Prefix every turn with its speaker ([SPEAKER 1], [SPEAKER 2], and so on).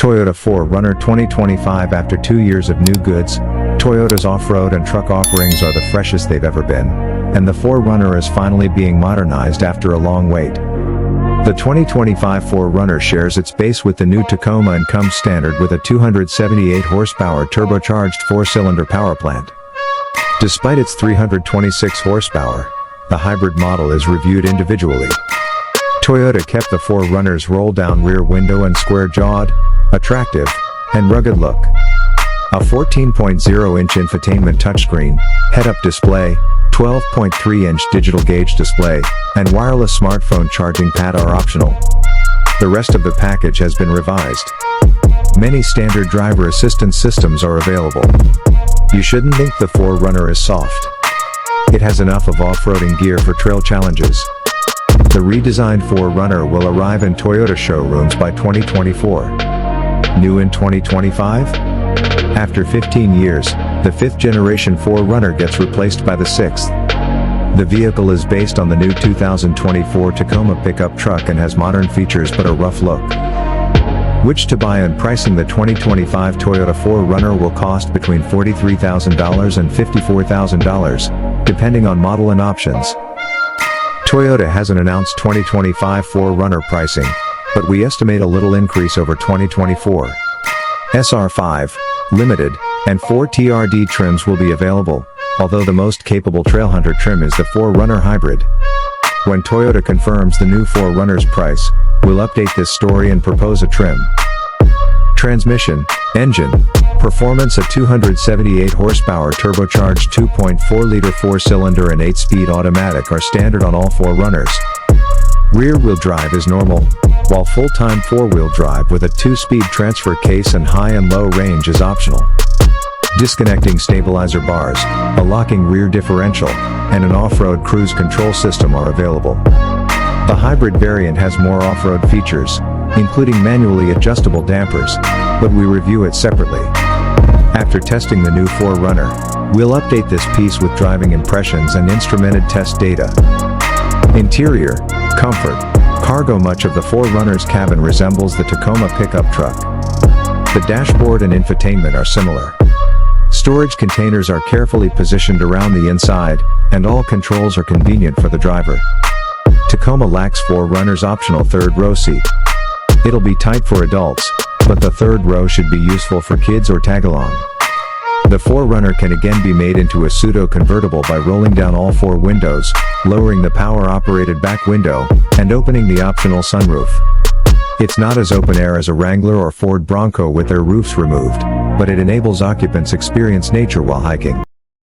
[SPEAKER 1] Toyota 4Runner 2025. After 2 years of new goods, Toyota's off-road and truck offerings are the freshest they've ever been, and the 4Runner is finally being modernized after a long wait. The 2025 4Runner shares its base with the new Tacoma and comes standard with a 278 horsepower turbocharged 4-cylinder power plant. Despite its 326 horsepower, the hybrid model is reviewed individually. Toyota kept the 4Runner's roll-down rear window and square-jawed, attractive, and rugged look. A 14.0-inch infotainment touchscreen, head-up display, 12.3-inch digital gauge display, and wireless smartphone charging pad are optional. The rest of the package has been revised. Many standard driver assistance systems are available. You shouldn't think the 4Runner is soft. It has enough of off-roading gear for trail challenges. The redesigned 4Runner will arrive in Toyota showrooms by 2024. New in 2025? After 15 years, the 5th generation 4Runner gets replaced by the 6th. The vehicle is based on the new 2024 Tacoma pickup truck and has modern features but a rough look. Which to buy and pricing: the 2025 Toyota 4Runner will cost between $43,000 and $54,000, depending on model and options. Toyota hasn't announced 2025 4Runner pricing, but we estimate a little increase over 2024. SR5, Limited, and 4 TRD trims will be available, although the most capable Trailhunter trim is the 4Runner Hybrid. When Toyota confirms the new 4Runner's price, we'll update this story and propose a trim. Transmission, engine, performance: a 278 horsepower turbocharged 2.4-liter 4-cylinder and 8-speed automatic are standard on all 4Runners. Rear-wheel drive is normal, while full-time 4-wheel drive with a 2-speed transfer case and high and low range is optional. Disconnecting stabilizer bars, a locking rear differential, and an off-road cruise control system are available. The hybrid variant has more off-road features, including manually adjustable dampers, but we review it separately. After testing the new 4Runner, we'll update this piece with driving impressions and instrumented test data. Interior, comfort, cargo: much of the 4Runner's cabin resembles the Tacoma pickup truck. The dashboard and infotainment are similar. Storage containers are carefully positioned around the inside, and all controls are convenient for the driver. Tacoma lacks 4Runner's optional third-row seat. It'll be tight for adults, but the third row should be useful for kids or tag-along. The 4Runner can again be made into a pseudo-convertible by rolling down all 4 windows, lowering the power-operated back window, and opening the optional sunroof. It's not as open-air as a Wrangler or Ford Bronco with their roofs removed, but it enables occupants experience nature while hiking.